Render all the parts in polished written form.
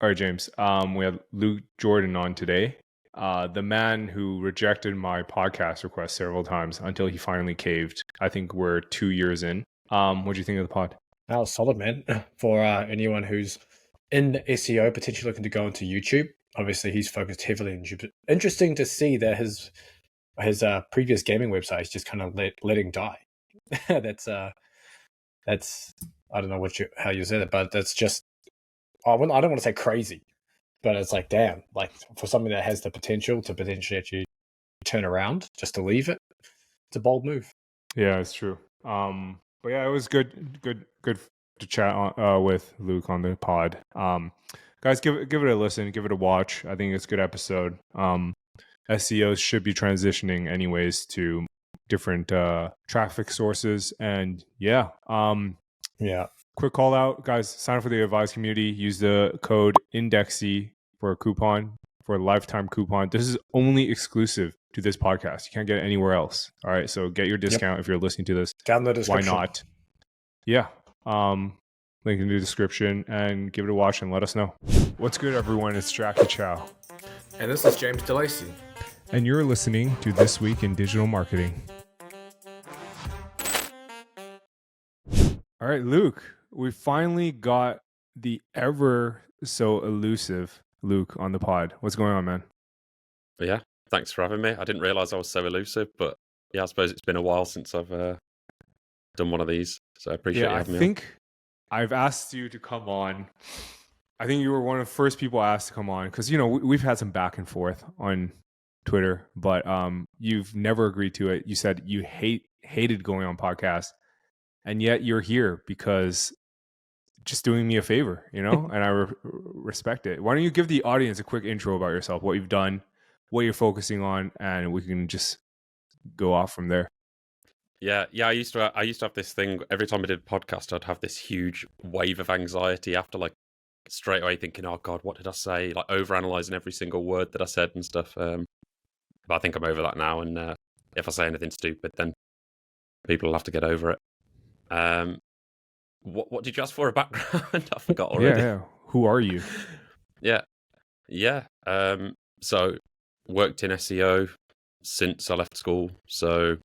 All right, James. We have Luke Jordan on today. The man who rejected my podcast request several times until he finally caved. I think we're 2 years in. What do you think of the pod? That was solid, man. For anyone who's in SEO, potentially looking to go into YouTube, obviously he's focused heavily on YouTube. Interesting to see that his previous gaming website is just kind of letting die. that's I don't know how you said it, but that's just I don't want to say crazy, but it's like, damn, like for something that has the potential to potentially actually turn around, just to leave it, it's a bold move. Yeah, it's true. But yeah, it was good to chat with Luke on the pod. Guys, give it a listen, give it a watch. I think it's a good episode. SEOs should be transitioning anyways to different traffic sources, and yeah. Quick call out, guys, sign up for the advice community. Use the code INDEXY for a coupon, for a lifetime coupon. This is only exclusive to this podcast. You can't get it anywhere else. All right, so get your discount if you're listening to this. Down the description. Why not? Yeah. Link in the description, and give it a watch and let us know. What's good, everyone? It's Jackie Chow. And this is James DeLacy. And you're listening to This Week in Digital Marketing. All right, Luke, we finally got the ever so elusive Luke on the pod. What's going on, man? But yeah, thanks for having me. I didn't realize I was so elusive, but yeah, I suppose it's been a while since I've done one of these, so I appreciate you having me. I think I've asked you to come on. I think you were one of the first people I asked to come on because, you know, we've had some back and forth on Twitter, but you've never agreed to it. You said you hated going on podcasts, and yet you're here because just doing me a favor, you know, and I respect it. Why don't you give the audience a quick intro about yourself, what you've done, what you're focusing on, and we can just go off from there. Yeah. I used to have this thing every time I did a podcast. I'd have this huge wave of anxiety after, like, straight away thinking, "Oh God, what did I say?" Like overanalyzing every single word that I said and stuff. But I think I'm over that now. And if I say anything stupid, then people will have to get over it. What did you ask for a background? I forgot already. Yeah. Who are you? Yeah. So worked in SEO since I left school. So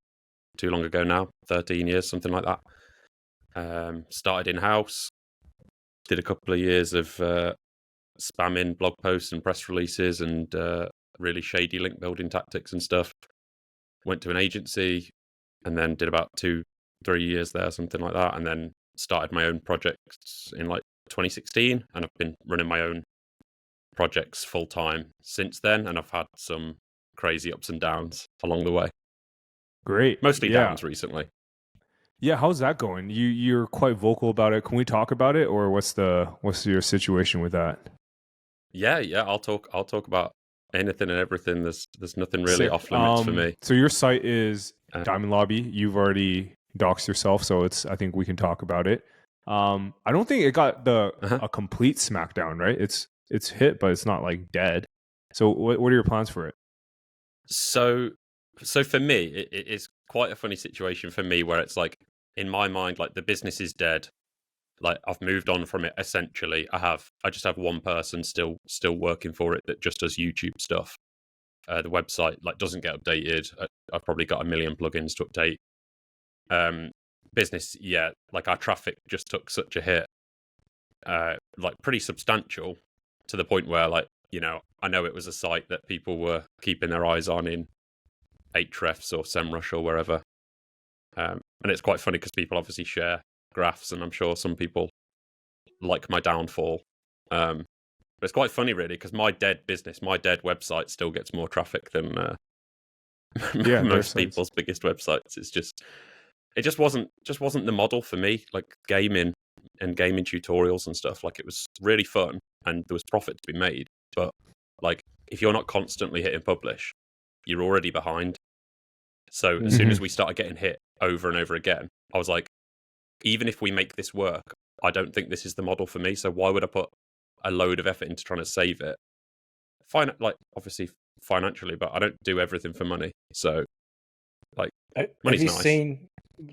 too long ago now, 13 years, something like that. Started in-house, did a couple of years of spamming blog posts and press releases and really shady link building tactics and stuff. Went to an agency and then did about 2-3 years there, something like that. And then started my own projects in like 2016. And I've been running my own projects full time since then. And I've had some crazy ups and downs along the way. Great. Mostly downs recently. Yeah, how's that going? You're quite vocal about it. Can we talk about it, or what's your situation with that? Yeah. I'll talk about anything and everything. There's nothing really off limits for me. So your site is Diamondlobby. You've already doxed yourself, so I think we can talk about it. I don't think it got a complete smackdown, right? It's hit, but it's not like dead. So what are your plans for it? So for me, it is quite a funny situation for me where it's like, in my mind, like the business is dead. Like I've moved on from it. Essentially, I just have one person still working for it that just does YouTube stuff. The website like doesn't get updated. I've probably got 1 million plugins to update. Business, yeah, like our traffic just took such a hit, like pretty substantial, to the point where, like, you know, I know it was a site that people were keeping their eyes on in Ahrefs or SEMrush or wherever. And it's quite funny because people obviously share graphs, and I'm sure some people like my downfall. But it's quite funny, really, because my dead website still gets more traffic than most people's biggest websites. It just wasn't the model for me. Like gaming and gaming tutorials and stuff, like it was really fun and there was profit to be made. But like if you're not constantly hitting publish, you're already behind. So as soon as we started getting hit over and over again, I was like, even if we make this work, I don't think this is the model for me. So why would I put a load of effort into trying to save it? Obviously financially, but I don't do everything for money. So like, money's nice. Have you seen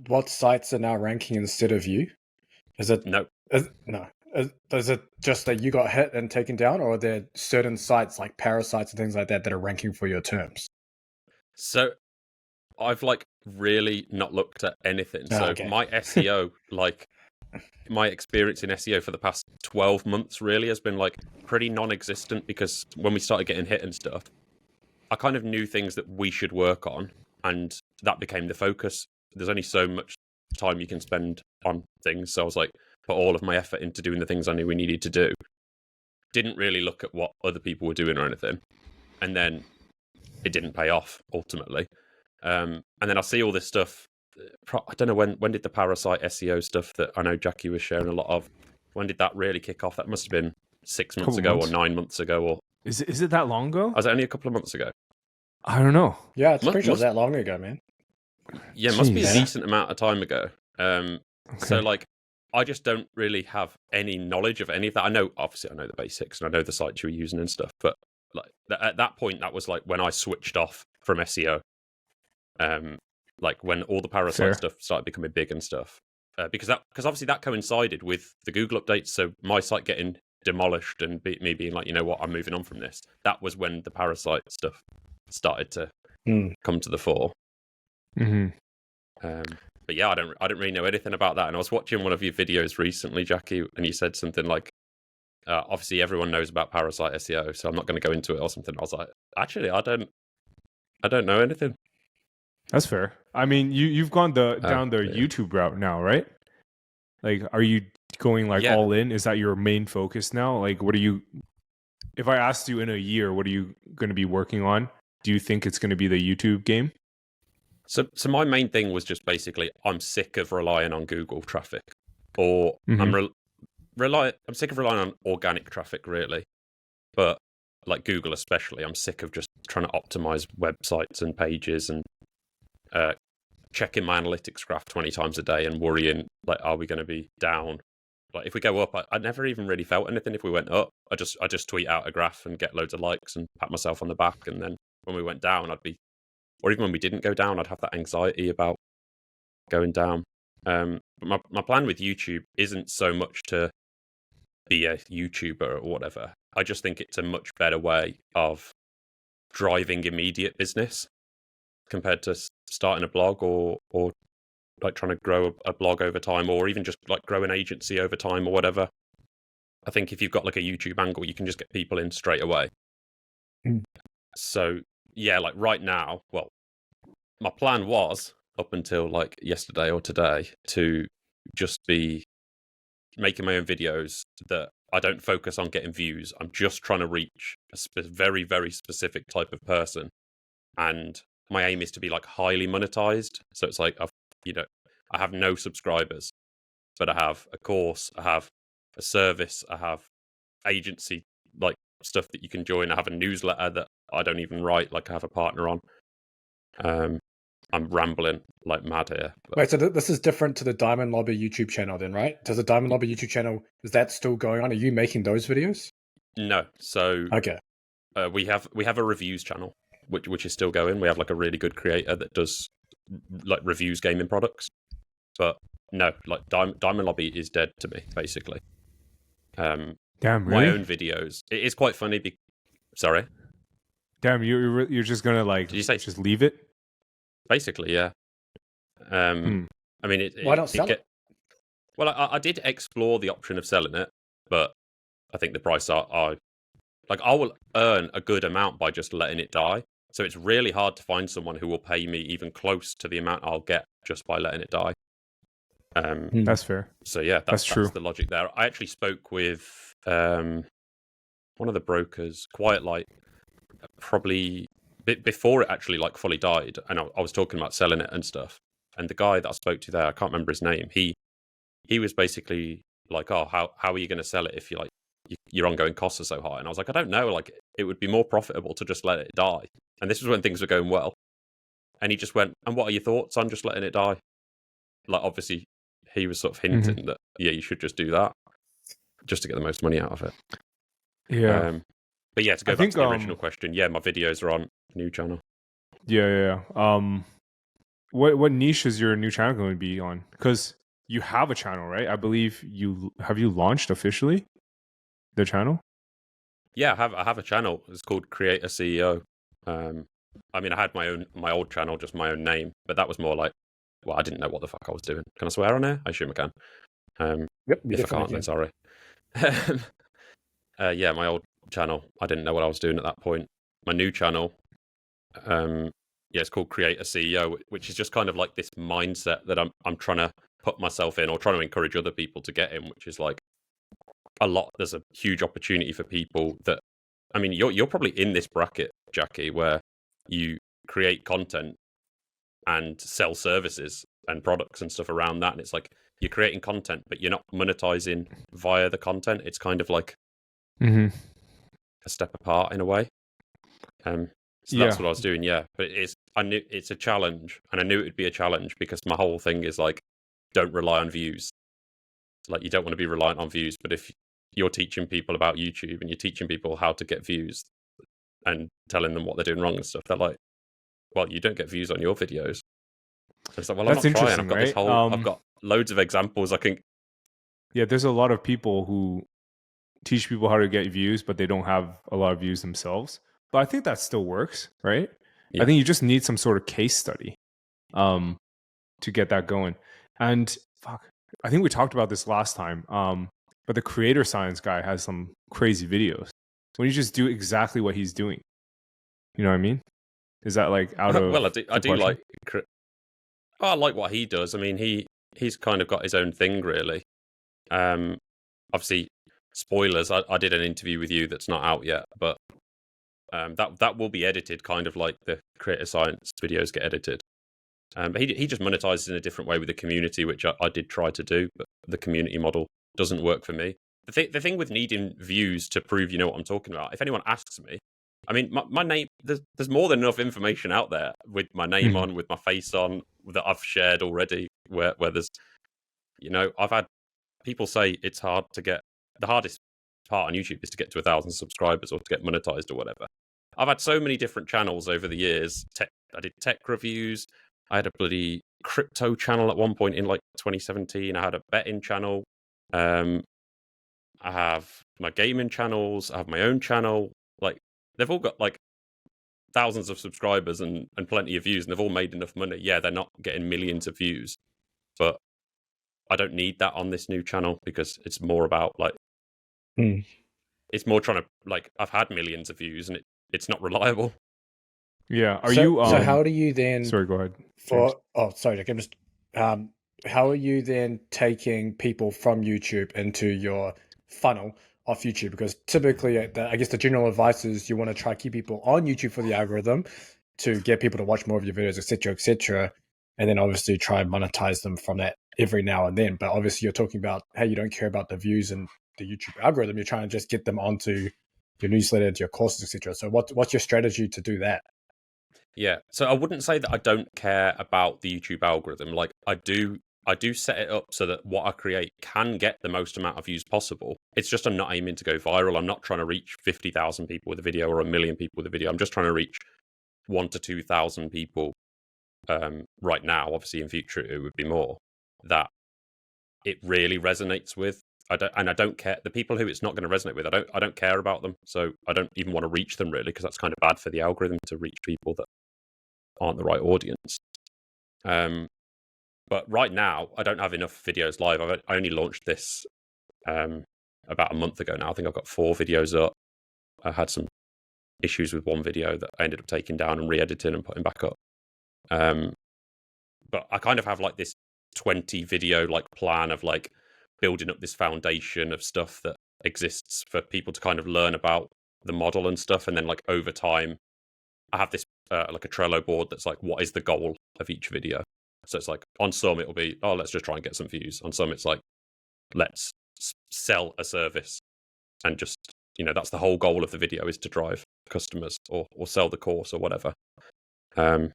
what sites are now ranking instead of you? Is it no? No. Is it just that you got hit and taken down, or are there certain sites like parasites and things like that that are ranking for your terms? So I've like really not looked at anything. Ah, So okay. my SEO, like my experience in SEO for the past 12 months really has been like pretty non-existent, because when we started getting hit and stuff, I kind of knew things that we should work on, and that became the focus. There's only so much time you can spend on things, so I was like, put all of my effort into doing the things I knew we needed to do. Didn't really look at what other people were doing or anything, and then it didn't pay off ultimately. And then I see all this stuff. I don't know when did the Parasite SEO stuff that I know Jackie was sharing a lot of, when did that really kick off? That must have been 6 months ago or 9 months ago, or Is it that long ago? was it only a couple of months ago? I don't know. Yeah, it's pretty sure it was that long ago, man. Yeah, it must be a Jeez. decent amount of time ago. So like, I just don't really have any knowledge of any of that. Obviously I know the basics and I know the sites you were using and stuff, but like at that point, that was like when I switched off from SEO. Like when all the Parasite stuff started becoming big and stuff, because obviously that coincided with the Google updates. So my site getting demolished and me being like, you know what, I'm moving on from this. That was when the Parasite stuff started to come to the fore. Mm-hmm. But yeah, I don't really know anything about that. And I was watching one of your videos recently, Jackie, and you said something like, obviously everyone knows about Parasite SEO, so I'm not going to go into it or something. I was like, actually, I don't know anything. That's fair. I mean, you've gone down the YouTube route now, right? Like, are you going like all in? Is that your main focus now? Like, what are you? If I asked you in a year, what are you going to be working on? Do you think it's going to be the YouTube game? So my main thing was just basically, I'm sick of relying on Google traffic, or I'm sick of relying on organic traffic, really. But like Google especially, I'm sick of just trying to optimize websites and pages and checking my analytics graph 20 times a day and worrying, like, are we going to be down? Like, if we go up, I never even really felt anything if we went up. I just tweet out a graph and get loads of likes and pat myself on the back. And then when we went down, or even when we didn't go down, I'd have that anxiety about going down. But my plan with YouTube isn't so much to be a YouTuber or whatever. I just think it's a much better way of driving immediate business compared to starting a blog or like trying to grow a blog over time, or even just like grow an agency over time or whatever. I think if you've got like a YouTube angle, you can just get people in straight away. So yeah, like right now, well, my plan was up until like yesterday or today to just be making my own videos that I don't focus on getting views. I'm just trying to reach a very, very specific type of person. And my aim is to be like highly monetized. So it's like, I have no subscribers, but I have a course, I have a service, I have agency like stuff that you can join. I have a newsletter that I don't even write, like I have a partner on. I'm rambling like mad here. But... Wait, so this is different to the Diamondlobby YouTube channel then, right? Does the Diamondlobby YouTube channel, is that still going on? Are you making those videos? No. So okay. We have a reviews channel, which is still going. We have like a really good creator that does like reviews gaming products. But no, like Diamondlobby is dead to me, basically. Damn, really? My own videos. It is quite funny. Sorry. Damn, you're just gonna like? Did you say just leave it? Basically, yeah. I mean, why not sell it? Well, I did explore the option of selling it, but I think the price I will earn a good amount by just letting it die. So it's really hard to find someone who will pay me even close to the amount I'll get just by letting it die. That's fair. So yeah, that's true. That's the logic there. I actually spoke with one of the brokers quite like probably before it actually like fully died, and I was talking about selling it and stuff. And the guy that I spoke to there, I can't remember his name. He was basically like, "Oh, how are you going to sell it if your ongoing costs are so high?" And I was like, "I don't know. Like, it would be more profitable to just let it die." And this was when things were going well. And he just went, "And what are your thoughts on just letting it die?" Like, obviously, he was sort of hinting that, yeah, you should just do that just to get the most money out of it. Yeah. But yeah, to go back to the original question, yeah, my videos are on new channel. Yeah. What niche is your new channel going to be on? Because you have a channel, right? I believe you launched officially the channel. Yeah, I have a channel. It's called Create a CEO. I mean, I had my old channel, just my own name, but that was more like, well, I didn't know what the fuck I was doing. Can I swear on here? I assume I can. Yep, you If I can't, definitely then sorry. Yeah, my old channel, I didn't know what I was doing at that point. My new channel, yeah, it's called Create a CEO, which is just kind of like this mindset that I'm trying to put myself in, or trying to encourage other people to get in, which is like there's a huge opportunity for people that, I mean, you're probably in this bracket, Jackie, where you create content and sell services and products and stuff around that, and it's like you're creating content, but you're not monetizing via the content. It's kind of like Mm-hmm. a step apart in a way. So that's what I was doing, yeah. But I knew it's a challenge, and I knew it would be a challenge because my whole thing is like, don't rely on views. Like, you don't want to be reliant on views, but if you're teaching people about YouTube and you're teaching people how to get views and telling them what they're doing wrong and stuff, they're like, well, you don't get views on your videos. And it's like, well, I'm That's not trying. interesting, I've got this right? whole, I've got loads of examples I can. Yeah, there's a lot of people who teach people how to get views, but they don't have a lot of views themselves. But I think that still works, right? Yeah. I think you just need some sort of case study to get that going. And fuck, I think we talked about this last time. But the creator science guy has some crazy videos when you just do exactly what he's doing. You know what I mean? Is that like out of well, I do question? like. Oh, I like what he does. I mean, he's kind of got his own thing, really. Obviously, spoilers. I did an interview with you that's not out yet, but that will be edited, kind of like the creator science videos get edited. But he just monetizes in a different way with the community, which I did try to do, but the community model doesn't work for me. The thing with needing views to prove you know what I'm talking about, if anyone asks me, I mean, my name, there's more than enough information out there with my name on, with my face on, that I've shared already, where there's, you know, I've had people say it's hard to get, the hardest part on YouTube is to get to 1,000 subscribers or to get monetized or whatever. I've had so many different channels over the years. I did tech reviews. I had a bloody crypto channel at one point in like 2017. I had a betting channel. I have my gaming channels. I have my own channel. Like, they've all got like thousands of subscribers and plenty of views, and they've all made enough money. Yeah, they're not getting millions of views, but I don't need that on this new channel because it's more about like, it's more trying to, like, I've had millions of views and it's not reliable. Yeah. So how do you then? Sorry, go ahead. Sorry, Jack. I'm just. How are you then taking people from YouTube into your funnel of YouTube? Because typically, I guess the general advice is you want to try to keep people on YouTube for the algorithm to get people to watch more of your videos, etc., and then obviously try and monetize them from that every now and then. But obviously, you're talking about how you don't care about the views and the YouTube algorithm. You're trying to just get them onto your newsletter, to your courses, etc. So what's your strategy to do that? Yeah, so I wouldn't say that I don't care about the YouTube algorithm. Like, I do set it up so that what I create can get the most amount of views possible. It's just I'm not aiming to go viral. I'm not trying to reach 50,000 people with a video or 1 million people with a video. I'm just trying to reach 1,000 to 2,000 people right now. Obviously, in future it would be more, that it really resonates with. I don't care the people who it's not going to resonate with. I don't care about them, so I don't even want to reach them really, because that's kind of bad for the algorithm to reach people that aren't the right audience. But right now, I don't have enough videos live. I only launched this about a month ago now. I think I've got 4 videos up. I had some issues with one video that I ended up taking down and re-editing and putting back up. But I kind of have like this 20 video like plan of like building up this foundation of stuff that exists for people to kind of learn about the model and stuff. And then like over time, I have this like a Trello board that's like, what is the goal of each video? So it's like, on some it'll be, oh, let's just try and get some views. On some it's like, let's sell a service, and just, you know, that's the whole goal of the video, is to drive customers or sell the course or whatever. But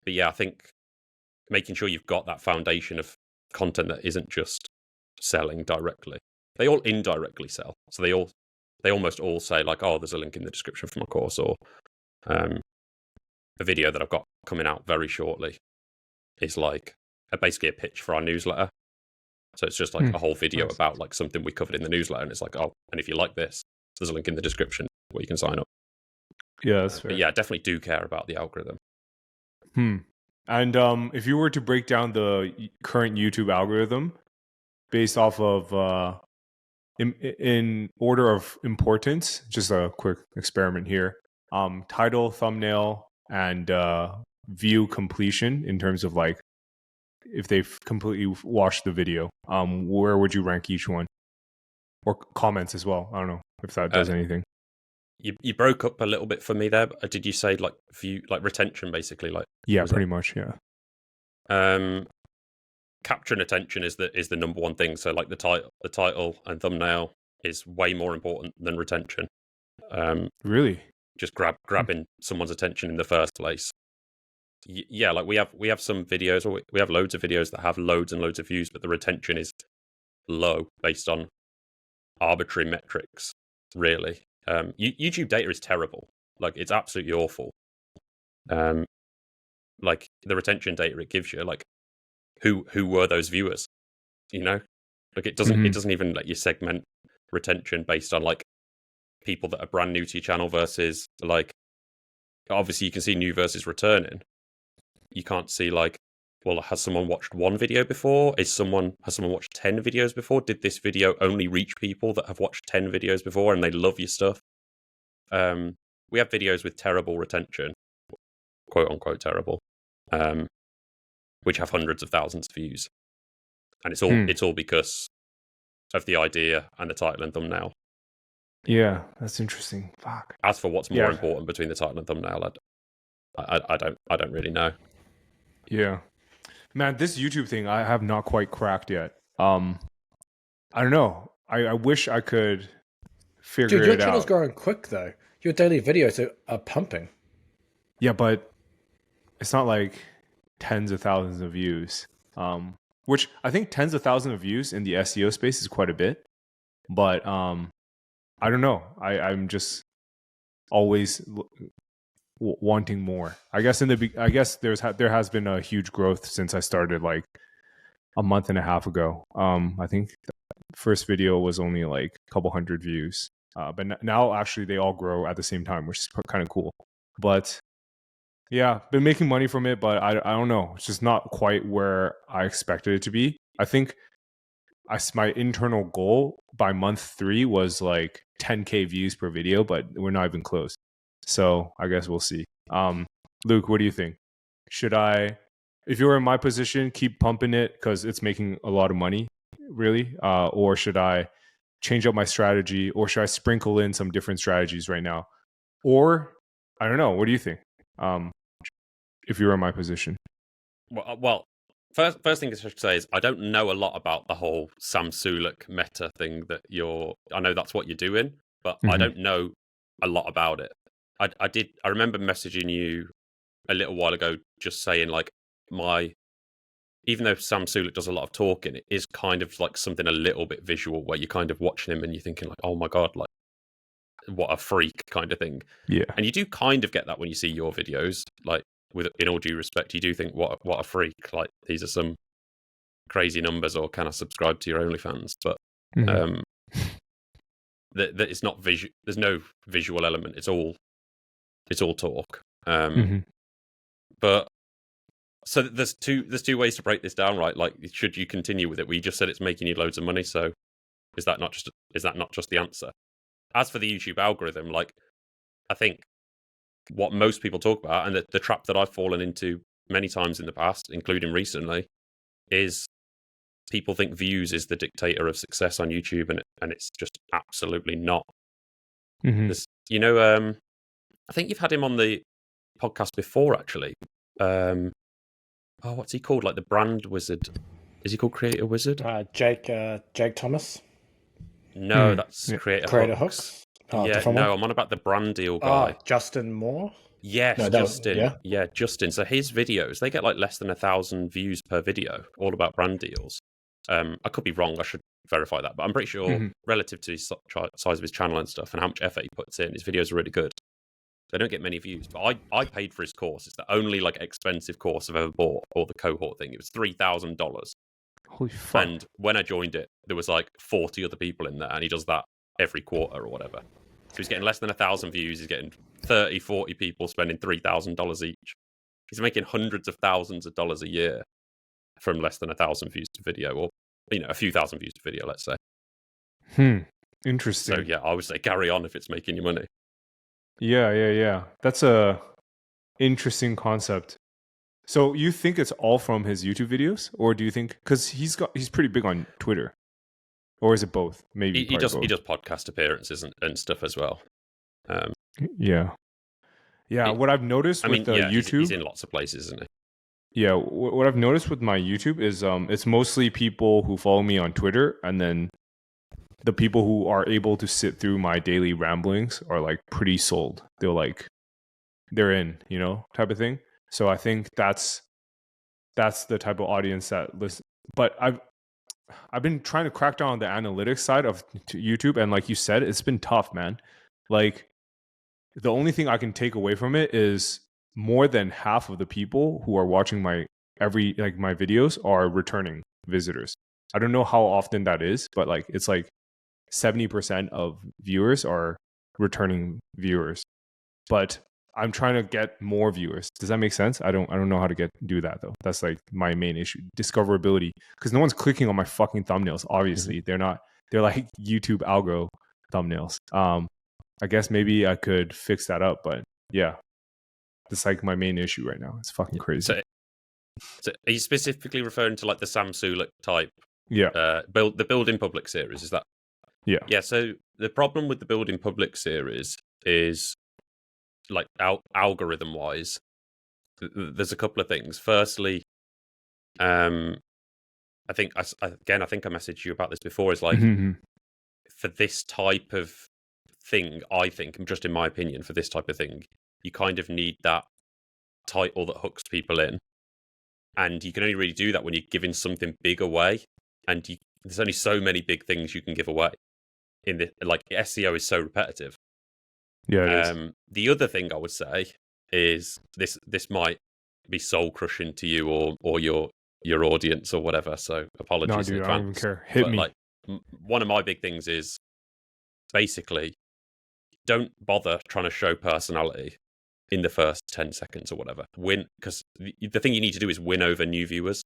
yeah, I think making sure you've got that foundation of content that isn't just selling directly. They all indirectly sell. So they almost all say like, oh, there's a link in the description for my course, or a video that I've got coming out very shortly is like basically a pitch for our newsletter. So it's just like a whole video about like something we covered in the newsletter, and it's like, oh, and if you like this, there's a link in the description where you can sign up. Yeah, that's fair. But yeah, I definitely do care about the algorithm. And if you were to break down the current YouTube algorithm based off of in order of importance, just a quick experiment here. Title, thumbnail, and view completion in terms of like if they've completely watched the video. Where would you rank each one? Or comments as well. I don't know if that does anything. You broke up a little bit for me there. But did you say like view, like retention, basically? Like pretty much, yeah. Capturing attention is the number one thing. So like the title and thumbnail is way more important than retention. Really? Just grabbing someone's attention in the first place. Yeah, like we have some videos, or we have loads of videos that have loads and loads of views, but the retention is low based on arbitrary metrics. Really, YouTube data is terrible. Like it's absolutely awful. Like the retention data it gives you, like who were those viewers? You know, like it doesn't even let you segment retention based on like people that are brand new to your channel versus like obviously you can see new versus returning. You can't see like, well, has someone watched one video before? Has someone watched 10 videos before? Did this video only reach people that have watched 10 videos before and they love your stuff? We have videos with terrible retention, quote unquote terrible, which have hundreds of thousands of views, and it's all because of the idea and the title and thumbnail. Yeah, that's interesting. Fuck. As for what's more important between the title and thumbnail, I don't really know. Yeah, man, this YouTube thing I have not quite cracked yet. I don't know. I wish I could figure it out. Dude, your channel's growing quick though. Your daily videos are pumping. Yeah, but it's not like tens of thousands of views. Which I think tens of thousands of views in the SEO space is quite a bit. But I don't know. I'm just always wanting more. I guess there has been a huge growth since I started like a month and a half ago. I think the first video was only like a couple hundred views. But now actually they all grow at the same time, which is kind of cool. But yeah, been making money from it, but I don't know. It's just not quite where I expected it to be. I think my internal goal by month 3 was like 10K views per video, but we're not even close. So I guess we'll see. Luke, what do you think? Should I, if you were in my position, keep pumping it because it's making a lot of money, really? Or should I change up my strategy, or should I sprinkle in some different strategies right now? Or, I don't know, what do you think? If you were in my position. Well, first thing I should say is I don't know a lot about the whole Sam Sulek meta thing that I know that's what you're doing, but I don't know a lot about it. I remember messaging you a little while ago just saying like even though Sam Sulek does a lot of talking, it is kind of like something a little bit visual where you're kind of watching him and you're thinking like, oh my God, like what a freak kind of thing. Yeah. And you do kind of get that when you see your videos, like in all due respect, you do think what a freak, like these are some crazy numbers, or can I subscribe to your OnlyFans? But that it's not visual. There's no visual element. It's all talk. But so there's two ways to break this down, right? Like, should you continue with it? We just said it's making you loads of money, so is that not just the answer? As for the YouTube algorithm, like, I think what most people talk about, and the trap that I've fallen into many times in the past, including recently, is people think views is the dictator of success on YouTube, and it's just absolutely not. You know, I think you've had him on the podcast before, actually. What's he called? Like the brand wizard. Is he called Creator Wizard? Jake Thomas. No, that's Creator Hooks. Yeah, no, I'm on about the brand deal guy. Justin Moore? Yes, no, Justin. Yeah, Justin. So his videos, they get like less than 1,000 views per video, all about brand deals. I could be wrong. I should verify that. But I'm pretty sure relative to his size of his channel and stuff and how much effort he puts in, his videos are really good. They don't get many views. But I paid for his course. It's the only like expensive course I've ever bought, or the cohort thing. It was $3,000. Holy fuck. And when I joined it, there was like 40 other people in there, and he does that every quarter or whatever. So he's getting less than 1,000 views. He's getting 30, 40 people spending $3,000 each. He's making hundreds of thousands of dollars a year from less than 1,000 views to video, or a few thousand views to video, let's say. Interesting. So yeah, I would say carry on if it's making you money. Yeah. That's a interesting concept. So you think it's all from his YouTube videos, or do you think because he's pretty big on Twitter, or is it both? Maybe He does both. podcast appearances and stuff as well. Yeah. What I've noticed with YouTube, he's in lots of places, isn't he? Yeah, what I've noticed with my YouTube is it's mostly people who follow me on Twitter, and then the people who are able to sit through my daily ramblings are like pretty sold. They're in, type of thing. So I think that's the type of audience that listen. But I've been trying to crack down on the analytics side of YouTube, and like you said, it's been tough, man. Like the only thing I can take away from it is more than half of the people who are watching my videos are returning visitors. I don't know how often that is, but like it's like 70% of viewers are returning viewers. But I'm trying to get more viewers. Does that make sense? I don't know how to do that though. That's like my main issue, discoverability, because no one's clicking on my fucking thumbnails. Obviously, they're not. They're like YouTube algo thumbnails. I guess maybe I could fix that up, but yeah, that's like my main issue right now. It's fucking crazy. So are you specifically referring to like the Sam Sulek type? Yeah. The Build in Public series, is that? Yeah. Yeah. So the problem with the Build in Public series is, like, algorithm wise, there's a couple of things. Firstly, I think I messaged you about this before. Is like for this type of thing, I think, just in my opinion, for this type of thing, you kind of need that title that hooks people in, and you can only really do that when you're giving something big away, and there's only so many big things you can give away. SEO is so repetitive. Yeah. It is. The other thing I would say is this might be soul crushing to you or your audience or whatever. So apologies. No, dude, in I don't even care. Hit me. Like, one of my big things is basically don't bother trying to show personality in the first 10 seconds or whatever. Win, because the thing you need to do is win over new viewers.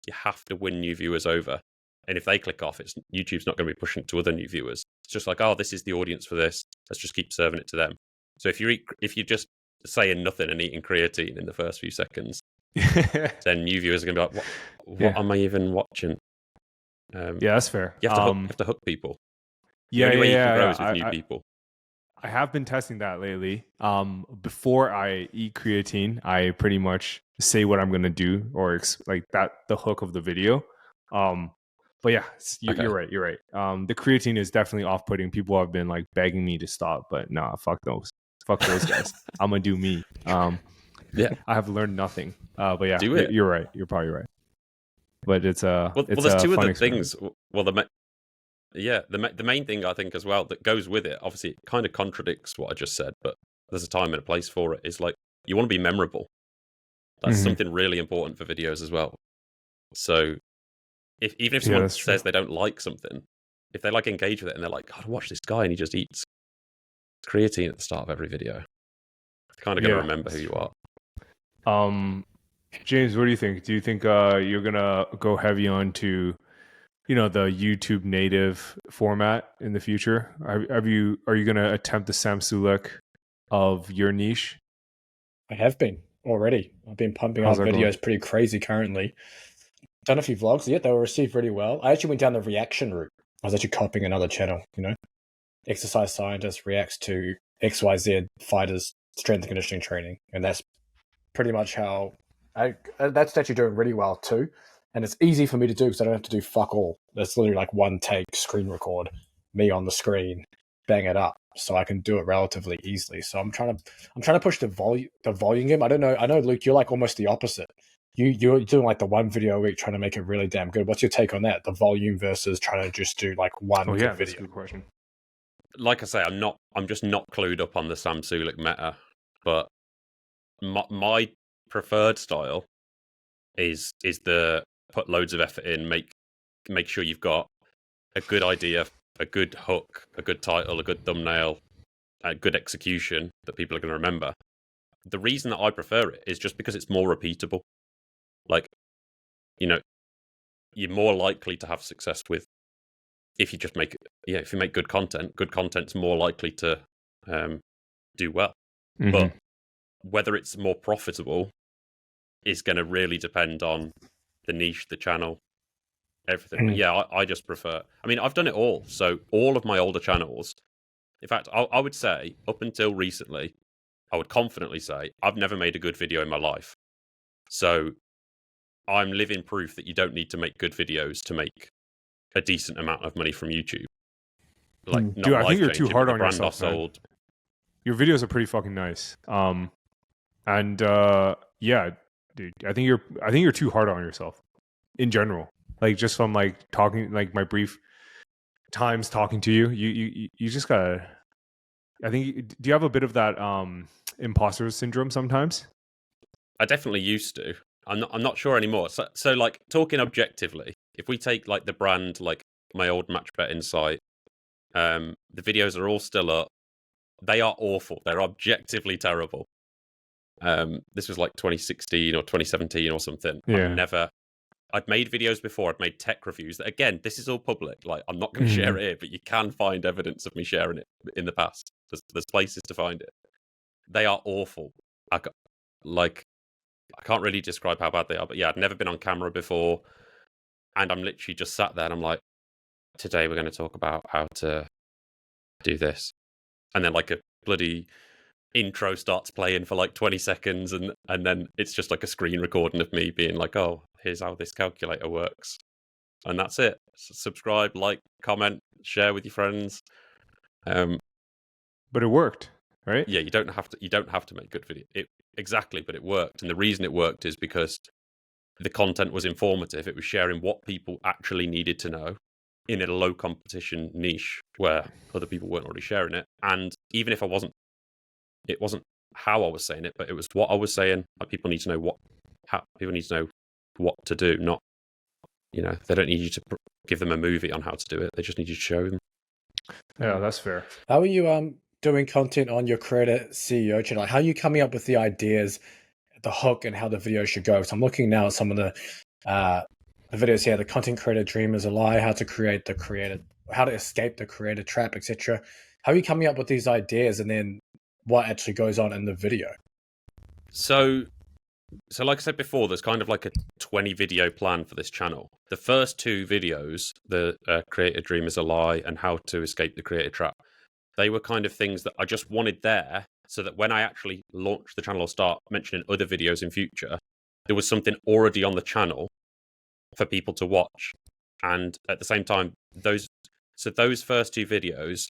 You have to win new viewers over. And if they click off, YouTube's not going to be pushing it to other new viewers. It's just like, oh, this is the audience for this. Let's just keep serving it to them. So if you're just saying nothing and eating creatine in the first few seconds, then new viewers are going to be like, what am I even watching? Yeah, that's fair. You have to hook people. Yeah, the only way you can grow is with new people. I have been testing that lately. Before I eat creatine, I pretty much say what I'm going to do, or like that, the hook of the video. But yeah, you're right. You're right. The creatine is definitely off-putting. People have been like begging me to stop, but nah, fuck those guys. I'm gonna do me. Yeah, I have learned nothing. But yeah, you're right. You're probably right. But it's there's two other experiment. things. Well, the main thing I think as well that goes with it, obviously, it kind of contradicts what I just said, but there's a time and a place for it. Is like you want to be memorable. That's something really important for videos as well. So even if someone says they don't like something, if they like engage with it and they're like, God, watch this guy and he just eats creatine at the start of every video, you kind of got to remember who you are. James, what do you think? Do you think you're gonna go heavy onto the YouTube native format in the future? Are you gonna attempt the Sam Sulek of your niche? I have been already. I've been pumping out videos pretty crazy currently. Done a few vlogs yet. They were received really well. I actually went down the reaction route. I was actually copying another channel, Exercise Scientist reacts to XYZ fighters strength and conditioning training. And that's pretty much how that's actually doing really well too. And it's easy for me to do because I don't have to do fuck all. That's literally like one take screen record, me on the screen, bang it up. So I can do it relatively easily. So I'm trying to push the volume game. I don't know. I know, Luke, you're like almost the opposite. You're doing like the one video a week, trying to make it really damn good. What's your take on that? The volume versus trying to just do like one video. That's a good question. Like I say, I'm just not clued up on the Sam Sulek meta, but my preferred style is the put loads of effort in, make make sure you've got a good idea, a good hook, a good title, a good thumbnail, a good execution that people are going to remember. The reason that I prefer it is just because it's more repeatable. Like, you know, you're more likely to have success with if you just make if you make good content's more likely to do well. Mhm. But whether it's more profitable is going to really depend on the niche, the channel, everything. But yeah, I just prefer. I mean, I've done it all. So all of my older channels, in fact, I would say up until recently, I would confidently say I've never made a good video in my life. So I'm living proof that you don't need to make good videos to make a decent amount of money from YouTube. Like, not Dude, I think you're too life-changing, hard but on the brand yourself, I man. sold. Your videos are pretty fucking nice. And yeah, dude, I think you're too hard on yourself in general. Like, just from like talking, like my brief times talking to you, you just gotta. I think, do you have a bit of that imposter syndrome sometimes? I definitely used to. I'm not sure anymore. So like, talking objectively, if we take like the brand, like my old match betting site, the videos are all still up. They are awful. They're objectively terrible. This was like 2016 or 2017 or something. Yeah. I'd made videos before. I'd made tech reviews. That, again, this is all public. Like, I'm not going to share it here, but you can find evidence of me sharing it in the past. There's places to find it. They are awful. I can't really describe how bad they are, but yeah, I'd never been on camera before, and I'm literally just sat there and I'm like, today we're going to talk about how to do this, and then like a bloody intro starts playing for like 20 seconds, and then it's just like a screen recording of me being like, oh, here's how this calculator works, and that's it. Subscribe, like, comment, share with your friends. But it worked, right? Yeah, you don't have to make good video. Exactly, but it worked, and the reason it worked is because the content was informative. It was sharing what people actually needed to know in a low competition niche where other people weren't already sharing it. And even if it wasn't how I was saying it, but it was what I was saying. Like, people need to know what to do. Not, they don't need you to give them a movie on how to do it. They just need you to show them. Yeah, that's fair. How are you doing content on your Creator CEO channel? How are you coming up with the ideas, the hook, and how the video should go? So I'm looking now at some of the videos here. The content creator dream is a lie. How to escape the creator trap, etc. How are you coming up with these ideas, and then what actually goes on in the video? So like I said before, there's kind of like a 20 video plan for this channel. The first two videos, the creator dream is a lie and how to escape the creator trap, they were kind of things that I just wanted there so that when I actually launch the channel or start mentioning other videos in future, there was something already on the channel for people to watch. And at the same time, those first two videos,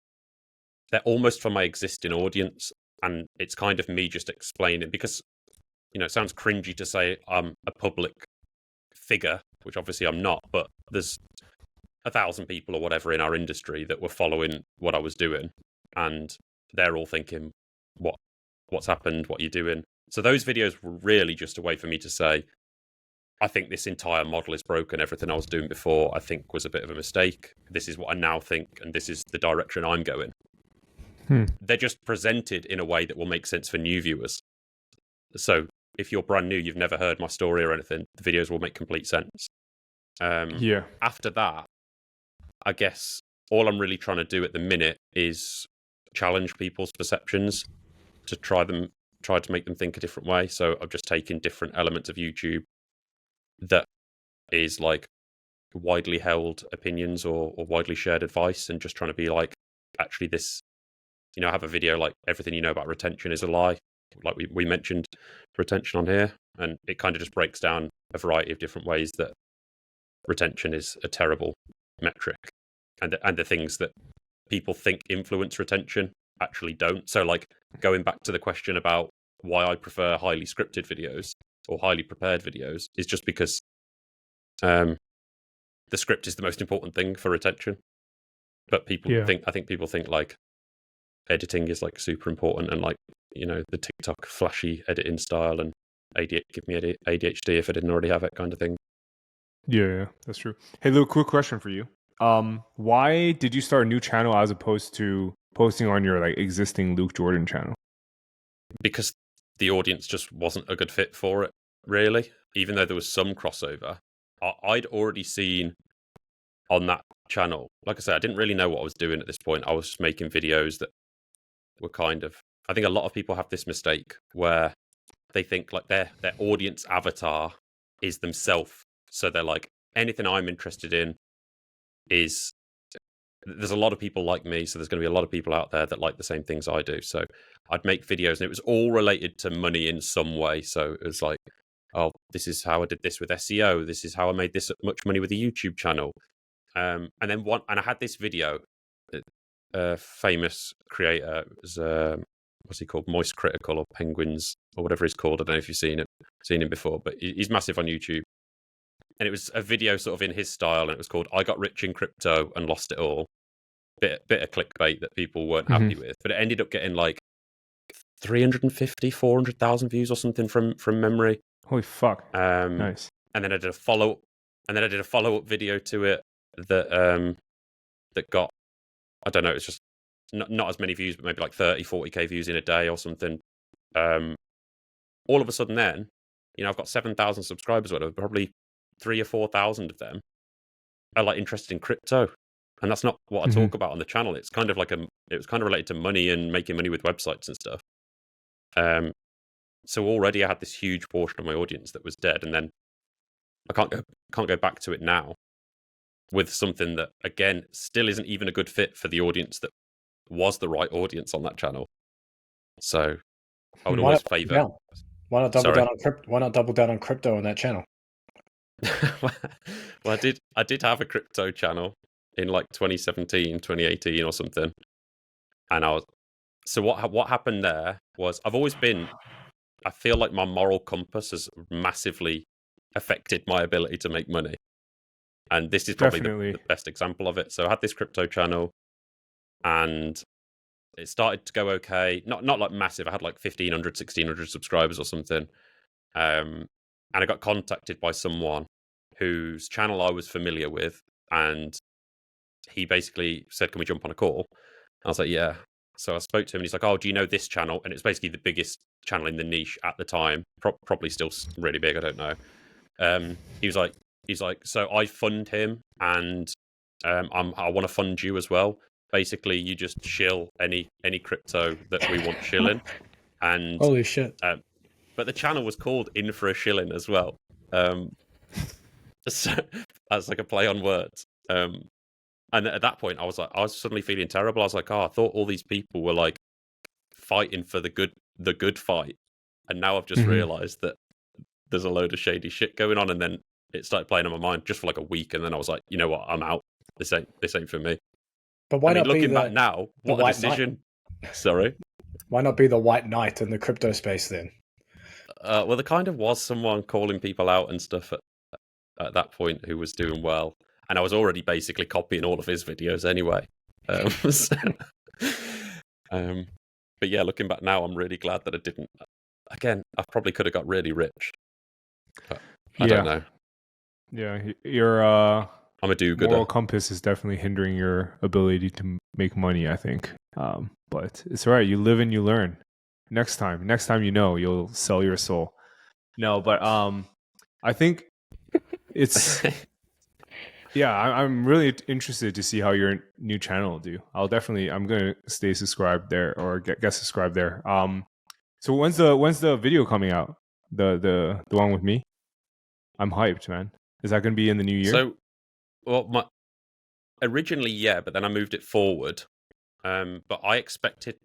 they're almost for my existing audience. And it's kind of me just explaining, because, it sounds cringy to say I'm a public figure, which obviously I'm not, but there's 1,000 people or whatever in our industry that were following what I was doing. And they're all thinking, what's happened? What are you doing? So those videos were really just a way for me to say, I think this entire model is broken. Everything I was doing before, I think, was a bit of a mistake. This is what I now think, and this is the direction I'm going. They're just presented in a way that will make sense for new viewers. So if you're brand new, you've never heard my story or anything, the videos will make complete sense. Yeah. After that, I guess all I'm really trying to do at the minute is challenge people's perceptions to try to make them think a different way. So I've just taken different elements of YouTube that is like widely held opinions or widely shared advice, and just trying to be like, actually this, I have a video like everything you know about retention is a lie. Like we mentioned retention on here, and it kind of just breaks down a variety of different ways that retention is a terrible metric, and the things that people think influence retention actually don't. So like, going back to the question about why I prefer highly scripted videos or highly prepared videos is just because the script is the most important thing for retention. But I think people think like editing is like super important, and like, the TikTok flashy editing style and give me ADHD if I didn't already have it kind of thing. Yeah, that's true. Hey, Luke, quick question for you. Why did you start a new channel as opposed to posting on your like existing Luke Jordan channel? Because the audience just wasn't a good fit for it, really. Even though there was some crossover, I'd already seen on that channel. Like I said, I didn't really know what I was doing at this point. I was just making videos that were kind of. I think a lot of people have this mistake where they think like their audience avatar is themselves. So they're like, anything I'm interested in is. There's a lot of people like me, so there's going to be a lot of people out there that like the same things I do. So I'd make videos, and it was all related to money in some way. So it was like, oh, this is how I did this with SEO. This is how I made this much money with a YouTube channel. And then I had this video. A famous creator was what's he called, Moist Critical or Penguins or whatever he's called. I don't know if you've seen him before, but he's massive on YouTube. And it was a video sort of in his style, and it was called "I Got Rich in Crypto and Lost It All." Bit of clickbait that people weren't happy with, but it ended up getting like 350, 400,000 views or something from memory. Holy fuck! Nice. And then I did a follow up video to it that got, I don't know, it's just not as many views, but maybe like 30, 40k views in a day or something. All of a sudden, then I've got 7,000 subscribers, whatever. Probably 3,000 or 4,000 of them are like interested in crypto, and that's not what I talk about on the channel. It's kind of like it was kind of related to money and making money with websites and stuff. So already I had this huge portion of my audience that was dead, and then I can't go back to it now with something that again still isn't even a good fit for the audience that was the right audience on that channel. So I would always favor. Yeah. Why not double down on crypto? Why not double down on crypto on that channel? Well, I did have a crypto channel in like 2017, 2018 or something, and so what happened there was I feel like my moral compass has massively affected my ability to make money, and this is probably the best example of it. So I had this crypto channel, and it started to go okay, not like massive. I had like 1,500, 1,600 subscribers or something. And I got contacted by someone whose channel I was familiar with, and he basically said, "Can we jump on a call?" I was like, "Yeah." So I spoke to him, and he's like, "Oh, do you know this channel?" And it's basically the biggest channel in the niche at the time, probably still really big. I don't know. He's like, "So I fund him, and I want to fund you as well. Basically, you just shill any crypto that we want shilling." And holy shit! But the channel was called "In for a Shilling" as well. So as like a play on words. And at that point, I was suddenly feeling terrible. I was like, "Oh, I thought all these people were like fighting for the good fight, and now I've just realised that there's a load of shady shit going on." And then it started playing on my mind just for like a week, and then I was like, "You know what? I'm out. This ain't for me." But why not looking back now, what a decision! Sorry, why not be the white knight in the crypto space then? Well, there kind of was someone calling people out and stuff at that point who was doing well, and I was already basically copying all of his videos anyway. But yeah, looking back now, I'm really glad that I didn't. Again, I probably could have got really rich, but I don't know. Yeah, your I'm a do-gooder. Moral compass is definitely hindering your ability to make money, I think. But it's all right. You live and you learn. Next time you'll sell your soul. No, but I think it's yeah. I'm really interested to see how your new channel will do. I'm gonna stay subscribed there or get subscribed there. So when's the video coming out? The one with me? I'm hyped, man. Is that gonna be in the new year? So, well, originally, yeah, but then I moved it forward. But I expected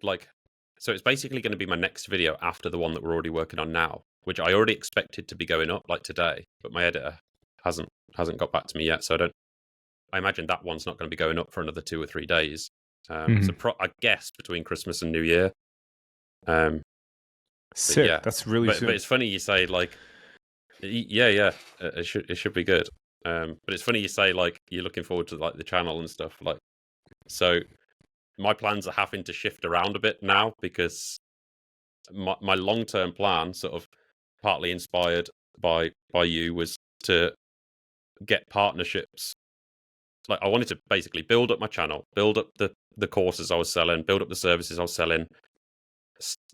so it's basically going to be my next video after the one that we're already working on now, which I already expected to be going up like today, but my editor hasn't got back to me yet, so I imagine that one's not going to be going up for another 2 or 3 days. So I guess between Christmas and New Year. Sick. Yeah, that's really soon. But it's funny you say it should be good. But it's funny you say you're looking forward to the channel and stuff so. My plans are having to shift around a bit now because my long-term plan, sort of partly inspired by you, was to get partnerships. Like I wanted to basically build up my channel, build up the courses I was selling, build up the services I was selling,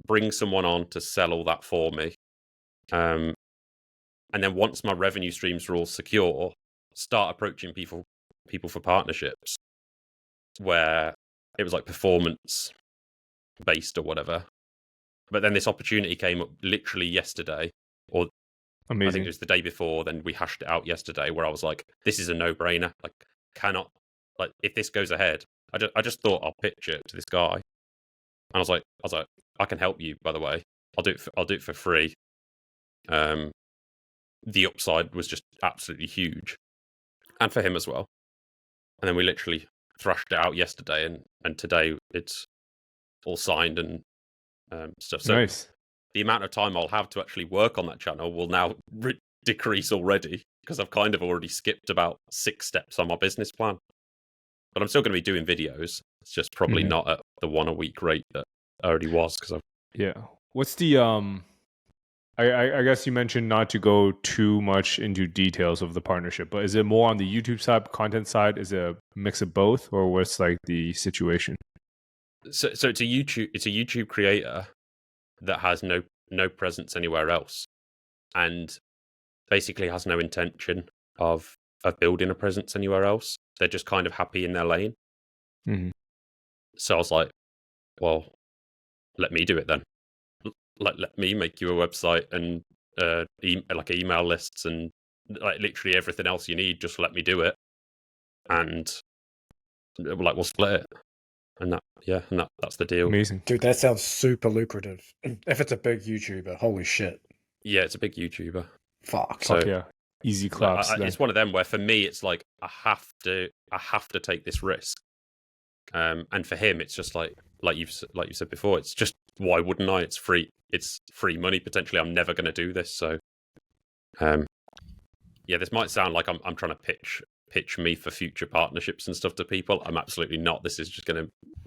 bring someone on to sell all that for me. And then once my revenue streams were all secure, start approaching people for partnerships where it was like performance based or whatever. But then this opportunity came up literally yesterday, or Amazing. I think it was the day before. Then we hashed it out yesterday, where I was like, "This is a no-brainer. Like, cannot like if this goes ahead." I just thought I'll pitch it to this guy, and I was like, "I can help you. By the way, I'll do it for free." The upside was just absolutely huge, and for him as well. And then we literally thrashed it out yesterday, and today it's all signed and stuff. So Nice. the amount of time I'll have to actually work on that channel will now decrease already, because I've kind of already skipped about 6 steps on my business plan. But I'm still going to be doing videos. It's just probably not at the 1 a week rate that I already was. Yeah. What's the I guess you mentioned not to go too much into details of the partnership, but is it more on the YouTube side, content side? Is it a mix of both, or what's like the situation? So it's a YouTube creator that has no presence anywhere else, and basically has no intention of building a presence anywhere else. They're just kind of happy in their lane. Mm-hmm. So I was like, well, let me do it then. Let me make you a website and like email lists and like literally everything else you need. Just let me do it, and like we'll split it. And that's the deal. Amazing. Dude, that sounds super lucrative. If it's a big YouTuber, holy shit. Yeah, it's a big YouTuber. Fuck. So yeah, easy claps. It's one of them where for me it's like I have to take this risk. And for him it's just like you said before, it's just, why wouldn't I? It's free money potentially. I'm never going to do this. So yeah, this might sound like I'm trying to pitch me for future partnerships and stuff to people. I'm absolutely not. This is just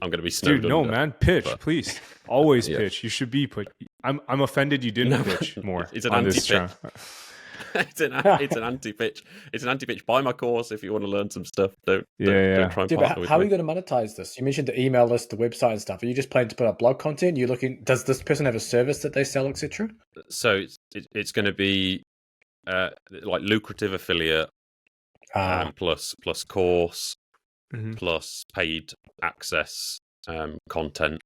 I'm gonna be snowed Dude, no, under, man, pitch, but... please. Always Yeah. pitch. You should be put. I'm offended you didn't pitch more. It's an on this anti-pitch. channel. It's an anti-pitch. It's an anti-pitch. Buy my course if you want to learn some stuff. Don't try and Dude, partner with how are me. you going to monetize this? You mentioned the email list, the website and stuff. Are you just planning to put up blog content? You looking? Does this person have a service that they sell, etc.? So it's going to be like lucrative affiliate, plus course, plus paid access content.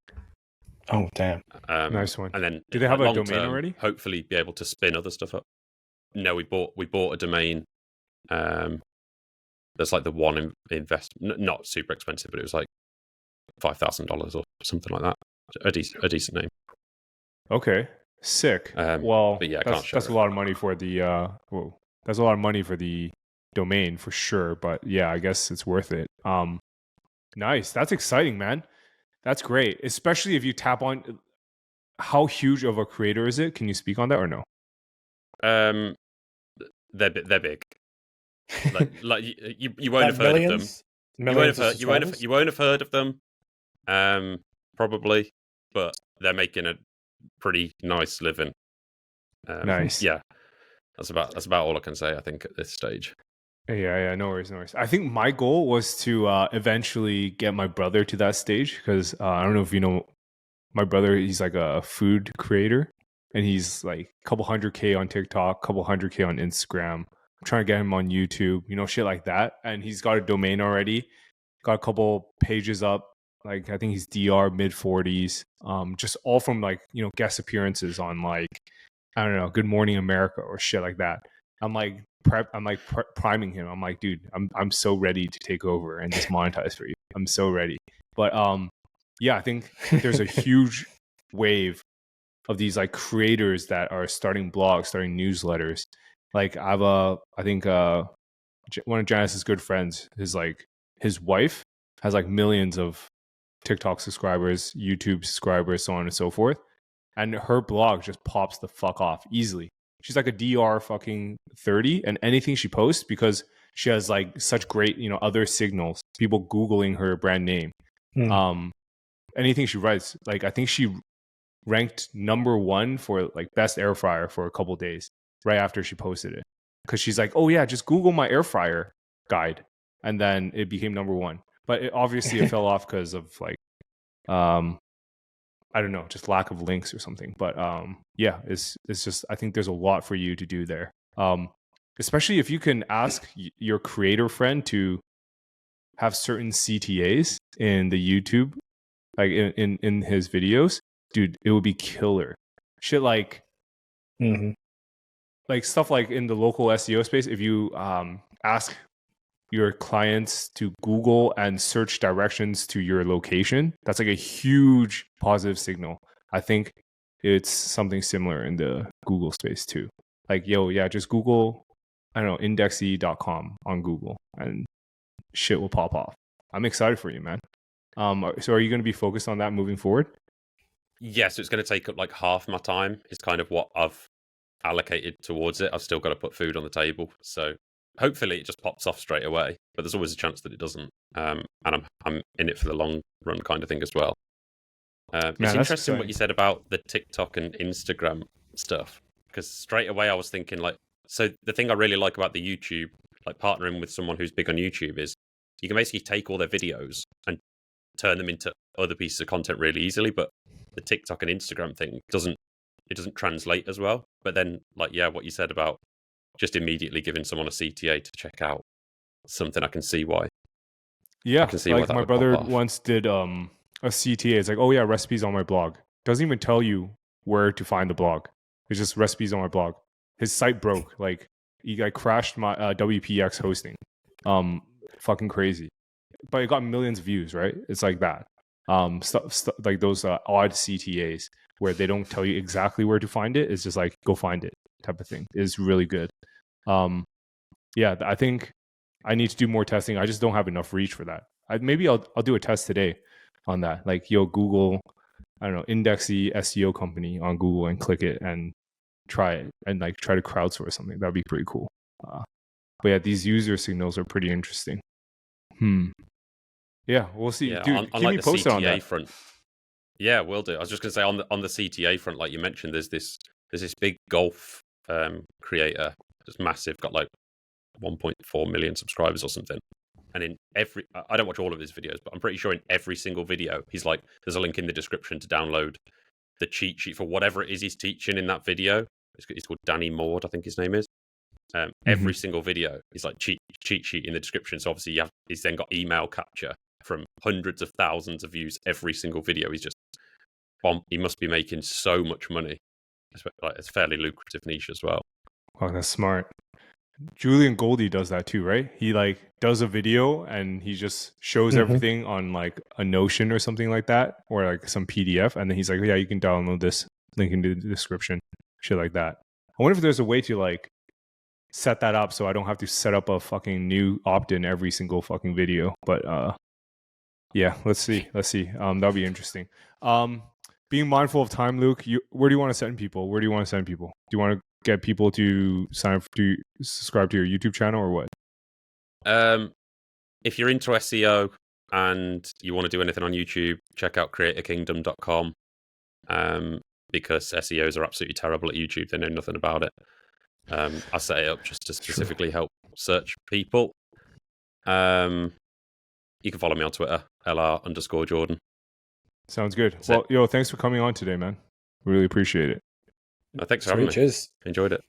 Oh damn! Nice one. And then do they have a long domain term, already? Hopefully, be able to spin other stuff up. No, we bought a domain. That's like the one not super expensive, but it was like $5,000 or something like that. A decent name. Okay, sick. Well, but yeah, that's a lot of money for the that's a lot of money for the domain for sure. But yeah, I guess it's worth it. Nice. That's exciting, man. That's great, especially if you tap on. How huge of a creator is it? Can you speak on that or no? They're big. Like you won't have heard of them. You won't have heard of them. Probably, but they're making a pretty nice living. Nice. Yeah, that's about all I can say, I think, at this stage. Yeah, no worries. I think my goal was to eventually get my brother to that stage, because I don't know if you know my brother. He's like a food creator, and he's like a couple 100K on TikTok, couple 100K on Instagram. I'm trying to get him on YouTube, shit like that. And he's got a domain already, got a couple pages up. Like I think he's DR mid-40s, just all from like guest appearances on like I don't know, Good Morning America or shit like that. I'm like priming him. I'm like, dude, I'm so ready to take over and just monetize for you. I'm so ready. But yeah, I think there's a huge wave of these like creators that are starting blogs, starting newsletters. Like I think one of Janice's good friends, his wife has like millions of TikTok subscribers, YouTube subscribers, so on and so forth. And her blog just pops the fuck off easily. She's like a DR fucking 30, and anything she posts, because she has like such great, other signals, people Googling her brand name. Anything she writes, like I think she ranked #1 for like best air fryer for a couple days right after she posted it. because she's like, oh yeah, just Google my air fryer guide, and then it became number one. But obviously it fell off because of like, I don't know, just lack of links or something. But yeah, it's just, I think there's a lot for you to do there. Especially if you can ask your creator friend to have certain CTAs in the YouTube, like in his videos, dude, it would be killer. Shit like, like stuff like in the local SEO space, if you ask your clients to Google and search directions to your location, that's like a huge positive signal. I think it's something similar in the Google space too. Like, yo, yeah, just Google, I don't know, indexy.com on Google and shit will pop off. I'm excited for you, man. So are you going to be focused on that moving forward? Yes, it's going to take up like half my time. Is kind of what I've allocated towards it. I've still got to put food on the table, so hopefully it just pops off straight away, but there's always a chance that it doesn't. And I'm in it for the long run kind of thing as well. It's interesting what you said about the TikTok and Instagram stuff, because straight away I was thinking like, so the thing I really like about the YouTube, like partnering with someone who's big on YouTube, is you can basically take all their videos and turn them into other pieces of content really easily, but the TikTok and Instagram thing doesn't translate as well. But then like, yeah, what you said about just immediately giving someone a CTA to check out something, I can see why. Yeah, I can see like why my brother once did a CTA. It's like, oh yeah, recipes on my blog. Doesn't even tell you where to find the blog. It's just recipes on my blog. His site broke. Like he crashed my WPX hosting. Fucking crazy. But it got millions of views, right? It's like that. Stuff like those odd CTAs where they don't tell you exactly where to find it. It's just like, go find it type of thing. Is really good. Yeah, I think I need to do more testing. I just don't have enough reach for that. Maybe I'll do a test today on that. Like, yo, Google, I don't know, indexy SEO company on Google and click it and try it and like try to crowdsource something. That'd be pretty cool. But yeah, these user signals are pretty interesting. Yeah, we'll see. Yeah, dude, keep me posted on that front. Yeah, will do. I was just going to say on the CTA front, like you mentioned, there's this big golf creator, just massive, got like 1.4 million subscribers or something. And in every, I don't watch all of his videos, but I'm pretty sure in every single video, he's like, there's a link in the description to download the cheat sheet for whatever it is he's teaching in that video. It's called Danny Maud, I think his name is. Every single video is like cheat sheet in the description. So obviously he's then got email capture from hundreds of thousands of views every single video. He's just, he must be making so much money. It's a fairly lucrative niche as well. Oh, that's smart. Julian Goldie does that too, right? He like does a video and he just shows everything on like a Notion or something like that, or like some PDF, and then he's like, yeah, you can download this link in the description, shit like that. I wonder if there's a way to like set that up so I don't have to set up a fucking new opt-in every single fucking video. But yeah, let's see. That'll be interesting. Being mindful of time, Luke, where do you want to send people? Do you want to get people to sign up to subscribe to your YouTube channel or what? If you're into SEO and you want to do anything on YouTube, check out creatorkingdom.com, because SEOs are absolutely terrible at YouTube. They know nothing about it. I set it up just to specifically help search people. You can follow me on Twitter, LR_Jordan. Sounds good. Well, yo, thanks for coming on today, man. Really appreciate it. Thanks for having me. Cheers. Enjoyed it.